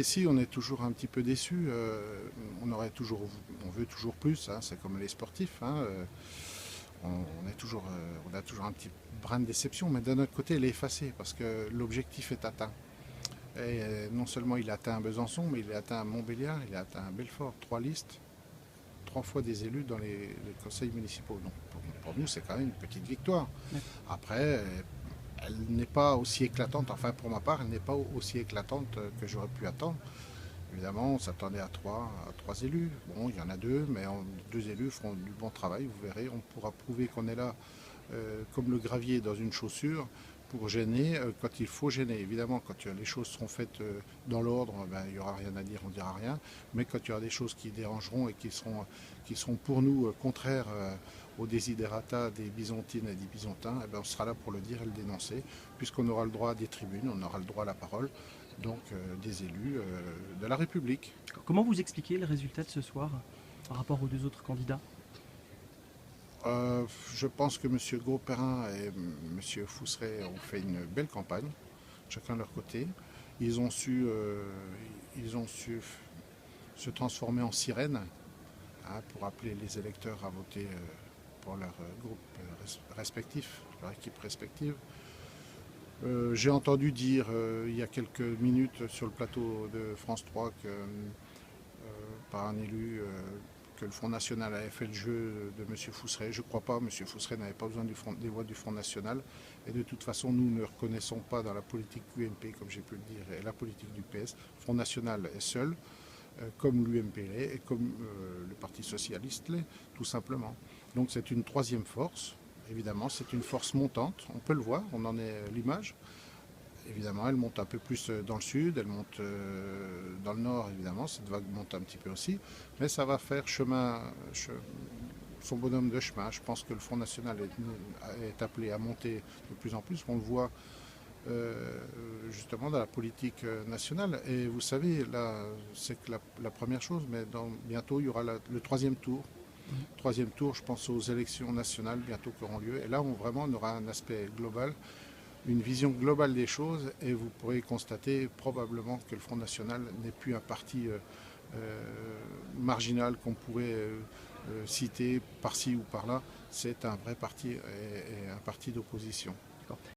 Ici, on est toujours un petit peu déçu. On veut toujours plus, hein, c'est comme les sportifs, hein, on a toujours un petit brin de déception, mais d'un autre côté, elle est effacée parce que l'objectif est atteint. Et non seulement il a atteint Besançon, mais il a atteint Montbéliard, il a atteint Belfort, 3 listes, 3 fois des élus dans les conseils municipaux. Donc pour nous, c'est quand même une petite victoire. Après, elle n'est pas aussi éclatante, enfin pour ma part, elle n'est pas aussi éclatante que j'aurais pu attendre. Évidemment, on s'attendait à trois élus. Bon, il y en a deux, mais 2 élus feront du bon travail, vous verrez. On pourra prouver qu'on est là comme le gravier dans une chaussure pour gêner quand il faut gêner. Évidemment, quand les choses seront faites dans l'ordre, ben, il n'y aura rien à dire, on ne dira rien. Mais quand il y aura des choses qui dérangeront et qui seront pour nous contraires aux desiderata des Byzantines et des Byzantins, eh ben, on sera là pour le dire et le dénoncer, puisqu'on aura le droit à des tribunes, on aura le droit à la parole, donc des élus de la République. Comment vous expliquez le résultat de ce soir par rapport aux deux autres candidats? Je pense que M. Grosperrin et M. Fousseret ont fait une belle campagne, chacun de leur côté. Ils ont su, euh, ils ont su se transformer en sirène, hein, pour appeler les électeurs à voter pour leur groupe respectif, leur équipe respective. J'ai entendu dire il y a quelques minutes sur le plateau de France 3 par un élu que le Front National avait fait le jeu de M. Fousseret. Je ne crois pas, M. Fousseret n'avait pas besoin des voix du Front National. Et de toute façon, nous ne reconnaissons pas dans la politique UMP, comme j'ai pu le dire, et la politique du PS. Le Front National est seul, comme l'UMP l'est, et comme le Parti Socialiste l'est, tout simplement. Donc c'est une troisième force. Évidemment, c'est une force montante, on peut le voir, on en est l'image. Évidemment, elle monte un peu plus dans le sud, elle monte dans le nord, évidemment, cette vague monte un petit peu aussi, mais ça va faire son bonhomme de chemin. Je pense que le Front National est appelé à monter de plus en plus, on le voit justement dans la politique nationale. Et vous savez, là, c'est que la première chose, mais bientôt il y aura le troisième tour. Troisième tour, je pense aux élections nationales bientôt qui auront lieu. Et là, vraiment, on aura un aspect global, une vision globale des choses, et vous pourrez constater probablement que le Front National n'est plus un parti marginal qu'on pourrait citer par-ci ou par-là. C'est un vrai parti et un parti d'opposition.